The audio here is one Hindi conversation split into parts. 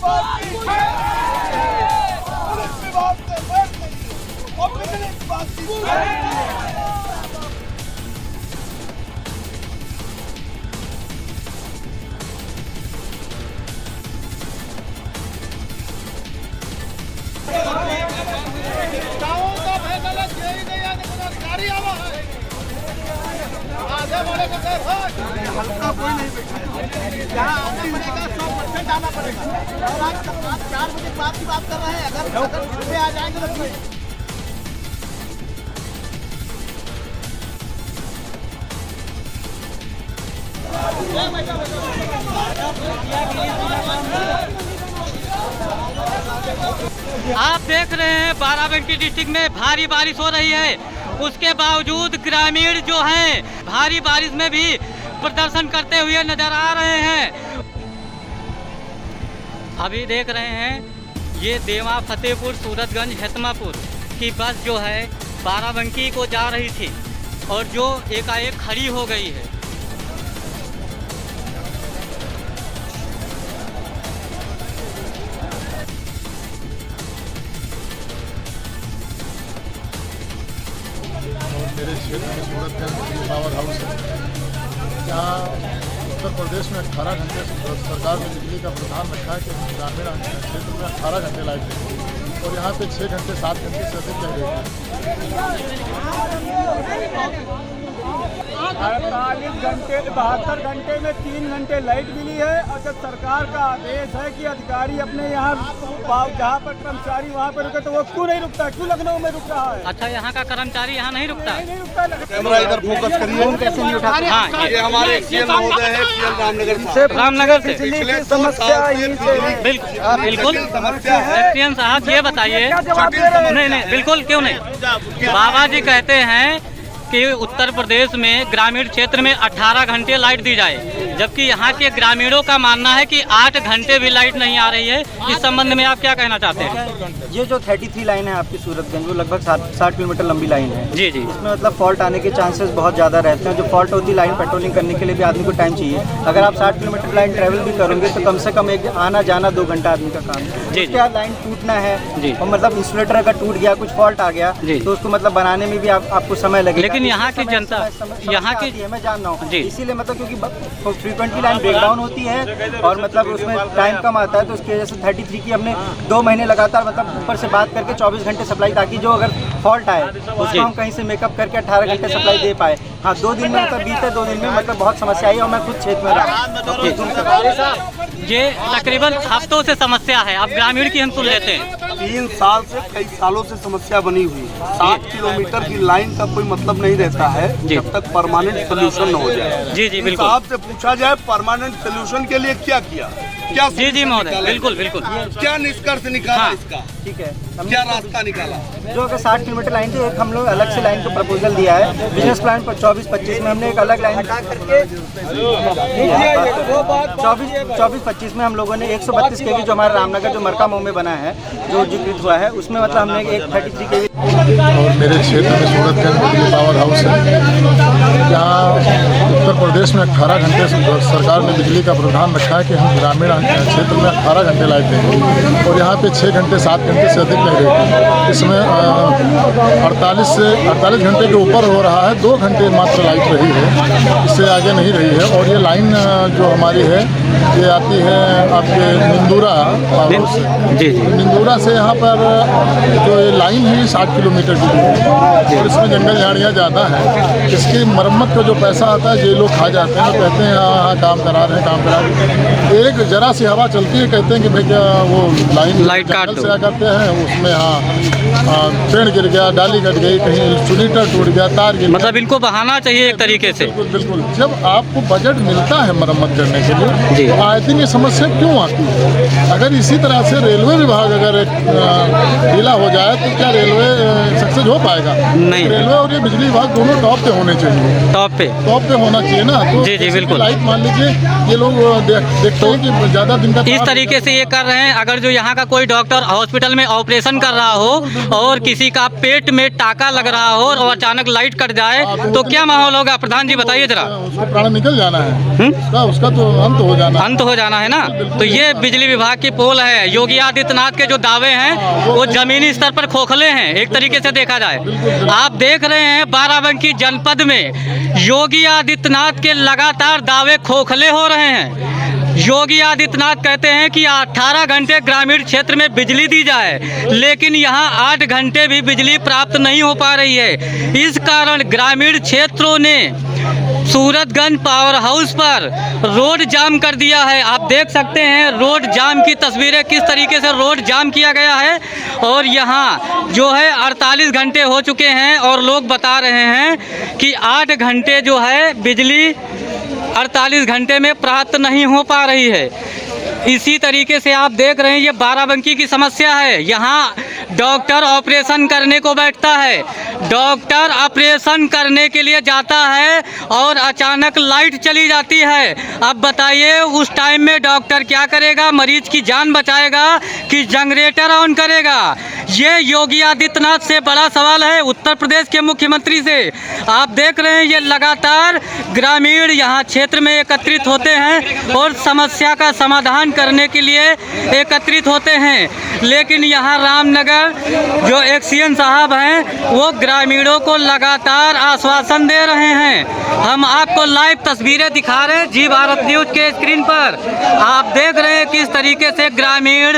बात की पुलिस विभाग से बैठ नहीं और बिजली की बात की हल्का कोई नहीं बैठा यहाँ आना पड़ेगा 100% आना पड़ेगा और आप 4 बजे बाद की बात कर रहे हैं अगर सुबह आ जाएंगे तो आप देख रहे हैं बाराबंकी डिस्ट्रिक्ट में भारी बारिश हो रही है, उसके बावजूद ग्रामीण जो हैं भारी बारिश में भी प्रदर्शन करते हुए नजर आ रहे हैं। अभी देख रहे हैं ये देवा फतेहपुर सूरतगंज हेतमापुर की बस जो है बाराबंकी को जा रही थी और जो एकाएक खड़ी हो गई है। मेरे क्षेत्र में सूरतगंज पावर हाउस है जहाँ उत्तर प्रदेश में 18 घंटे सरकार ने बिजली का प्रावधान रखा है कि ग्रामीण क्षेत्र में 18 घंटे लाइट देगी और यहाँ पे 6 घंटे 7 घंटे से अधिक लग रही है। 48 घंटे 72 घंटे में 3 घंटे लाइट मिली है और जब सरकार का आदेश है कि अधिकारी अपने यहाँ जहाँ पर कर्मचारी वहाँ पर रुके तो वो क्यों नहीं रुकता, क्यों लखनऊ में रुक रहा है? अच्छा, यहाँ का कर्मचारी यहाँ नहीं रुकता? नहीं रुकता। कैमरा इधर फोकस करिए। कैसे नहीं उठा? हाँ, ये हमारे सीएम महोदय हैं पीएल रामनगर से। पिछले समस्या बिल्कुल एसपीएम साहब ये बताइए। नहीं बिल्कुल क्यों नहीं। बाबा जी कहते हैं कि उत्तर प्रदेश में ग्रामीण क्षेत्र में 18 घंटे लाइट दी जाए, जबकि यहाँ के ग्रामीणों का मानना है कि 8 घंटे भी लाइट नहीं आ रही है। इस संबंध में आप क्या कहना चाहते हैं? ये जो 33 लाइन है आपकी सूरतगंज, वो लगभग 60 किलोमीटर लंबी लाइन है। जी। इसमें मतलब फॉल्ट आने के चांसेस बहुत ज़्यादा रहते हैं। जो फॉल्ट होती है लाइन पेट्रोलिंग करने के लिए भी आदमी को टाइम चाहिए। अगर आप 60 किलोमीटर लाइन ट्रैवल भी करोगे तो कम से कम एक आना जाना 2 घंटा आदमी का काम है। उसके बाद लाइन टूटना है और मतलब इंसुलेटर अगर टूट गया, कुछ फॉल्ट आ गया तो उसको मतलब बनाने में भी आपको समय लगेगा। लेकिन यहाँ की जनता यहाँ की मैं जान रहा हूँ इसीलिए मतलब क्योंकि फ्रीक्वेंटली लाइन ब्रेकडाउन होती है और मतलब उसमें टाइम कम आता है तो उसकी वजह से 33 की हमने 2 महीने लगातार मतलब ऊपर से बात करके 24 घंटे सप्लाई, ताकि जो अगर फॉल्ट आए उसको हम कहीं से मेकअप करके 18 घंटे सप्लाई दे पाए। हाँ, 2 दिन में मतलब बीते 2 दिन में मतलब बहुत समस्या आई और मैं खुद क्षेत्र में रहा। ये तकरीबन हफ्तों से समस्या है, आप ग्रामीण की हम सुन लेते हैं। 3 साल से कई सालों से समस्या बनी हुई है। 7 किलोमीटर की लाइन का कोई मतलब नहीं रहता है जब तक परमानेंट सोल्यूशन न हो जाए। जी बिल्कुल। साहब से पूछा जाए परमानेंट सोल्यूशन के लिए क्या किया, क्या जी महोदय बिल्कुल क्या निष्कर्ष निकाला इसका? ठीक है, क्या रास्ता निकाला? जो अगर 60 किलोमीटर लाइन थी, एक हम लोग अलग से लाइन को प्रपोजल दिया है। बिजनेस प्लान पर 24-25 में हमने एक अलग लाइन 24-25 में हम लोगों ने 132 केवी जो हमारा रामनगर जो मरका मऊ में बना है जो जिक्रित हुआ है, उसमें मतलब हमने एक 33 केवी। और मेरे क्षेत्र में सूरतगंज पावर हाउस है जहाँ उत्तर प्रदेश में 18 घंटे सरकार ने बिजली का प्रावधान रखा है कि हम ग्रामीण क्षेत्र में 18 घंटे लाइट देंगे और यहाँ पे 6 घंटे 7 घंटे से अधिक लग रही है। इसमें 48 घंटे के ऊपर हो रहा है, 2 घंटे मात्र लाइट रही है, इससे आगे नहीं रही है। और ये लाइन जो हमारी है ये आती है आपके निंदूरा पावर से। निंदूरा से यहाँ पर जो ये लाइन है 60 किलोमीटर की और इसमें जंगल झाड़ियाँ ज़्यादा है। इसकी मरम्मत का जो पैसा आता है ये लोग खा जाते हैं, कहते हैं हाँ काम करा रहे हैं काम करा रहे हैं। एक जरा सी हवा चलती है कहते हैं कि भाई क्या वो लाइट काट से करते हैं उसमें हाँ पेड़ गिर गया, डाली कट गई, कहीं इंसुलेटर टूट गया, तार गिर, मतलब इनको बहाना चाहिए एक तरीके से। बिल्कुल। जब आपको बजट मिलता है मरम्मत करने के लिए तो आई थिंक ये समस्या क्यों आती है? अगर इसी तरह से रेलवे विभाग अगर ढीला हो जाए तो क्या रेलवे सक्सेस हो पाएगा? नहीं। रेलवे और ये बिजली विभाग दोनों टॉप पे होने चाहिए, टॉप पे होना चाहिए ना। तो जी बिल्कुल। लाइट मान लीजिए ये लोग देखते हैं कि ज़्यादा दिन का इस तरीके से ये कर रहे हैं। अगर जो यहाँ का कोई डॉक्टर हॉस्पिटल में ऑपरेशन कर रहा हो और किसी का पेट में टाका लग रहा हो और अचानक लाइट कट जाए तो क्या माहौल होगा? प्रधान जी बताइए जरा। उसका प्राण निकल जाना है, उसका तो अंत हो जाना, अंत हो जाना है ना। तो ये बिजली विभाग की पोल है। योगी आदित्यनाथ के जो दावे हैं वो जमीनी स्तर पर खोखले हैं एक तरीके से देखा जाए। आप देख रहे हैं बाराबंकी जनपद में योगी आदित्यनाथ के लगातार दावे खोखले हो रहे हैं। योगी आदित्यनाथ कहते हैं कि 18 घंटे ग्रामीण क्षेत्र में बिजली दी जाए, लेकिन यहाँ 8 घंटे भी बिजली प्राप्त नहीं हो पा रही है। इस कारण ग्रामीण क्षेत्रों ने सूरतगंज पावर हाउस पर रोड जाम कर दिया है। आप देख सकते हैं रोड जाम की तस्वीरें, किस तरीके से रोड जाम किया गया है। और यहाँ जो है 48 घंटे हो चुके हैं और लोग बता रहे हैं कि 8 घंटे जो है बिजली 48 घंटे में प्राप्त नहीं हो पा रही है। इसी तरीके से आप देख रहे हैं ये बाराबंकी की समस्या है। यहाँ डॉक्टर ऑपरेशन करने को बैठता है, डॉक्टर ऑपरेशन करने के लिए जाता है और अचानक लाइट चली जाती है। अब बताइए उस टाइम में डॉक्टर क्या करेगा? मरीज की जान बचाएगा कि जनरेटर ऑन करेगा? ये योगी आदित्यनाथ से बड़ा सवाल है, उत्तर प्रदेश के मुख्यमंत्री से। आप देख रहे हैं ये लगातार ग्रामीण यहाँ क्षेत्र में एकत्रित होते हैं और समस्या का समाधान करने के लिए एकत्रित होते हैं, लेकिन यहाँ रामनगर जो एक्सीएन साहब हैं वो ग्रामीणों को लगातार आश्वासन दे रहे हैं। हम आपको लाइव तस्वीरें दिखा रहे हैं जी भारत न्यूज के स्क्रीन पर। आप देख रहे हैं किस तरीके से ग्रामीण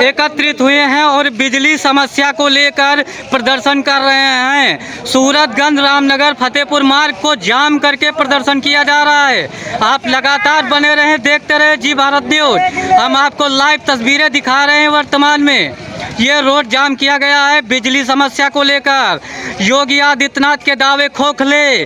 एकत्रित हुए हैं और बिजली समस्या को लेकर प्रदर्शन कर रहे हैं। सूरतगंज रामनगर फतेहपुर मार्ग को जाम करके प्रदर्शन किया जा रहा है। आप लगातार बने रहें, देखते रहे जी भारत न्यूज। हम आपको लाइव तस्वीरें दिखा रहे हैं। वर्तमान में ये रोड जाम किया गया है बिजली समस्या को लेकर। योगी आदित्यनाथ के दावे खोखले,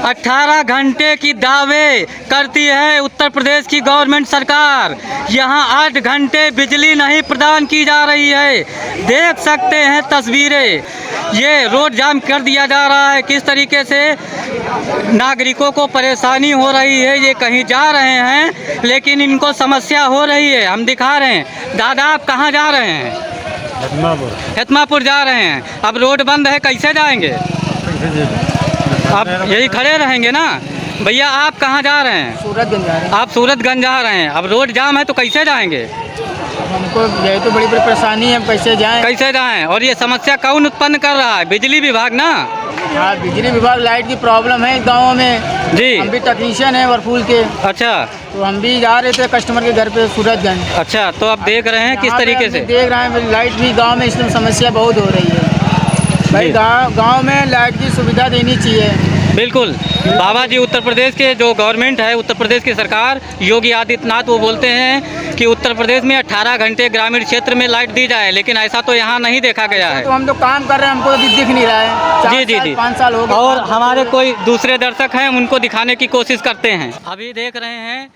18 घंटे की दावे करती है उत्तर प्रदेश की गवर्नमेंट सरकार। यहाँ 8 घंटे बिजली नहीं प्रदान की जा रही है। देख सकते हैं तस्वीरें, ये रोड जाम कर दिया जा रहा है। किस तरीके से नागरिकों को परेशानी हो रही है, ये कहीं जा रहे हैं लेकिन इनको समस्या हो रही है। हम दिखा रहे हैं। दादा आप कहाँ जा रहे हैं? हेतमापुर जा रहे हैं। अब रोड बंद है, कैसे जाएंगे? आप यही खड़े रहेंगे ना? भैया आप कहाँ जा रहे हैं? सूरतगंज जा रहे हैं। आप सूरतगंज जा रहे हैं। अब रोड जाम है तो कैसे जाएंगे? हमको यही तो बड़ी परेशानी है, कैसे जाएं? कैसे जाएं? और ये समस्या कौन उत्पन्न कर रहा है? बिजली विभाग ना? हाँ, बिजली विभाग। लाइट की प्रॉब्लम है गाँव में जी। हम भी टेक्नीशियन है वर्लपूल के। अच्छा, तो हम भी जा रहे थे कस्टमर के घर पे सूरतगंज। अच्छा, तो आप देख रहे हैं किस तरीके से? देख रहे हैं लाइट भी गाँव में इसमें समस्या बहुत हो रही है। भाई गाँव में लाइट की सुविधा देनी चाहिए। बिल्कुल। बाबा जी उत्तर प्रदेश के जो गवर्नमेंट है, उत्तर प्रदेश की सरकार, योगी आदित्यनाथ वो बोलते हैं कि उत्तर प्रदेश में 18 घंटे ग्रामीण क्षेत्र में लाइट दी जाए, लेकिन ऐसा तो यहाँ नहीं देखा गया है। तो हम तो काम कर रहे हैं, हमको तो दिख नहीं रहा है। जी 5 साल हो गए। और हमारे कोई दूसरे दर्शक हैं, उनको दिखाने की कोशिश करते हैं। अभी देख रहे हैं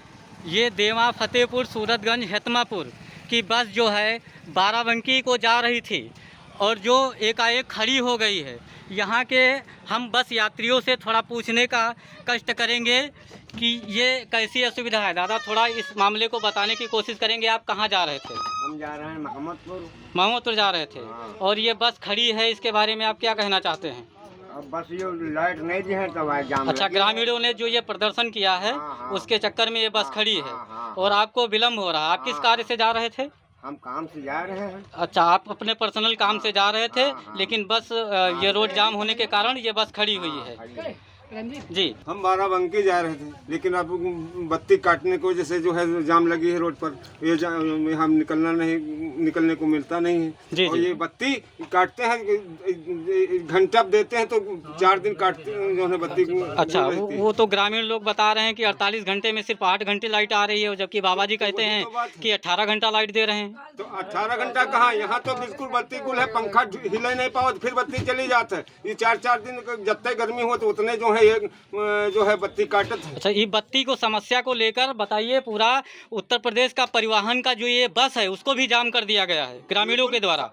ये देवा फतेहपुर सूरतगंज हेतमापुर की बस जो है बाराबंकी को जा रही थी और जो एकाएक खड़ी हो गई है। यहाँ के हम बस यात्रियों से थोड़ा पूछने का कष्ट करेंगे कि ये कैसी असुविधा है। दादा थोड़ा इस मामले को बताने की कोशिश करेंगे। आप कहाँ जा रहे थे? हम जा रहे हैं मोहम्मदपुर जा रहे थे। और ये बस खड़ी है, इसके बारे में आप क्या कहना चाहते हैं? अब बस ये लाइट नहीं दी है तब आए जाम। अच्छा, ग्रामीणों ने जो ये प्रदर्शन किया है उसके चक्कर में ये बस खड़ी है और आपको विलम्ब हो रहा है। आप किस कार्य से जा रहे थे? हम काम से जा रहे हैं। अच्छा, आप अपने पर्सनल काम से जा रहे थे, लेकिन बस ये रोड जाम होने के कारण ये बस खड़ी हुई है। जी, हम बाराबंकी जा रहे थे, लेकिन अब बत्ती काटने की वजह से जो है जाम लगी है रोड पर। ये हम निकलने को मिलता नहीं है। जी, और जी। ये बत्ती काटते हैं, घंटा देते हैं तो 4 दिन काटते हैं जो है बत्ती। अच्छा, वो तो ग्रामीण लोग बता रहे हैं कि 48 घंटे में सिर्फ 8 घंटे लाइट आ रही है, जबकि बाबा जी कहते हैं कि 18 घंटा लाइट दे रहे हैं। तो 18 घंटा कहाँ, यहाँ तो बिल्कुल बत्ती गुल है, पंखा हिले नहीं पाओ फिर बत्ती चली जाता है। ये 4-4 दिन जब तक गर्मी हो तो उतने जो है जो है बत्ती काटत है। अच्छा, ये बत्ती को समस्या को लेकर बताइए। पूरा उत्तर प्रदेश का परिवहन का जो ये बस है उसको भी जाम कर दिया गया है ग्रामीणों के द्वारा।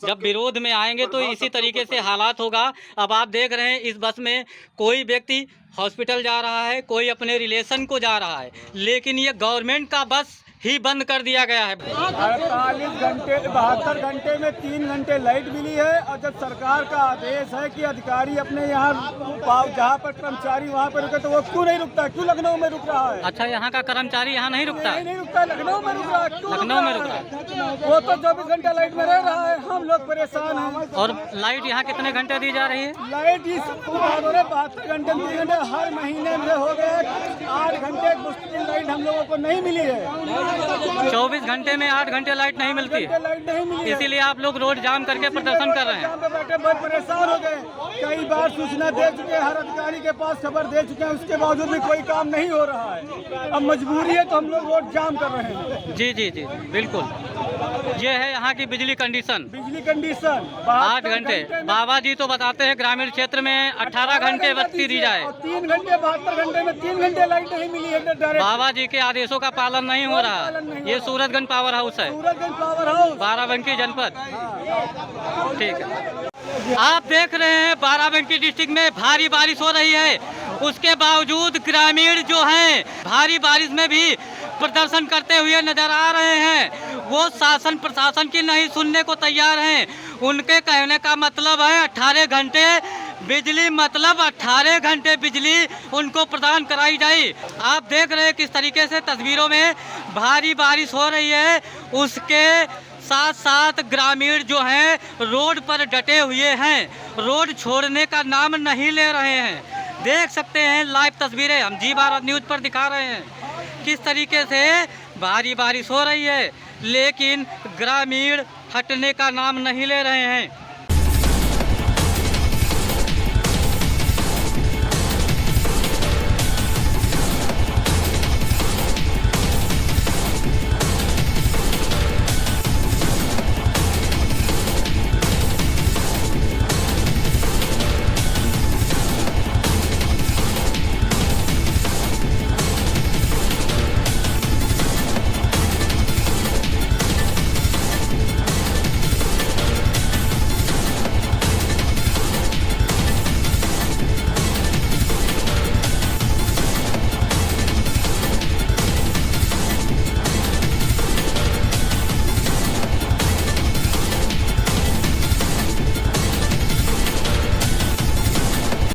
जब विरोध में आएंगे तो इसी तरीके से हालात होगा। अब आप देख रहे हैं इस बस में कोई व्यक्ति हॉस्पिटल जा रहा है, कोई अपने रिलेशन को जा रहा है, लेकिन ये गवर्नमेंट का बस ही बंद कर दिया गया है। 48 घंटे 72 घंटे में 3 घंटे लाइट मिली है। और जब सरकार का आदेश है कि अधिकारी अपने यहाँ जहाँ पर कर्मचारी वहाँ पर रुके तो वो क्यों नहीं रुकता? क्यों लखनऊ में रुक रहा है? अच्छा, यहाँ का कर्मचारी यहाँ नहीं रुकता? नहीं रुकता, लखनऊ में रुक रहा है। लखनऊ में रुक रहा है। वो तो 24 घंटा लाइट में रह रहा है, हम लोग परेशान हैं। और लाइट यहाँ कितने घंटे दी जा रही है? लाइट इस 72 घंटे 3 घंटे हर महीने में हो गए। 8 घंटे मुश्किल लाइट हम लोगों को नहीं मिली है। 24 घंटे में 8 घंटे लाइट नहीं मिलती, लाइट नहीं मिली, इसीलिए आप लोग रोड जाम करके प्रदर्शन कर रहे हैं। बैठे बहुत परेशान हो गए। कई बार सूचना दे चुके हैं, हर अधिकारी के पास खबर दे चुके हैं, उसके बावजूद भी कोई काम नहीं हो रहा है। अब मजबूरी है तो हम लोग रोड जाम कर रहे हैं। जी जी जी बिल्कुल, ये है यहाँ की बिजली कंडीशन। बिजली कंडीशन 8 घंटे। बाबा जी तो बताते हैं ग्रामीण क्षेत्र में 18 घंटे बत्ती दी जाए। 3 घंटे 72 घंटे में 3 घंटे लाइट नहीं मिली है डायरेक्ट। बाबा जी के आदेशों का पालन नहीं हो रहा। ये सूरजगंज पावर हाउस है, सूरजगंज पावर हाउस, बाराबंकी जनपद। ठीक है, आप देख रहे हैं बाराबंकी डिस्ट्रिक्ट में भारी बारिश हो रही है, उसके बावजूद ग्रामीण जो हैं भारी बारिश में भी प्रदर्शन करते हुए नजर आ रहे हैं। वो शासन प्रशासन की नहीं सुनने को तैयार हैं। उनके कहने का मतलब है 18 घंटे बिजली, मतलब 18 घंटे बिजली उनको प्रदान कराई जाए। आप देख रहे हैं किस तरीके से तस्वीरों में भारी बारिश हो रही है, उसके साथ साथ ग्रामीण जो हैं रोड पर डटे हुए हैं, रोड छोड़ने का नाम नहीं ले रहे हैं। देख सकते हैं लाइव तस्वीरें हम जी भारत न्यूज़ पर दिखा रहे हैं किस तरीके से भारी बारिश हो रही है, लेकिन ग्रामीण हटने का नाम नहीं ले रहे हैं।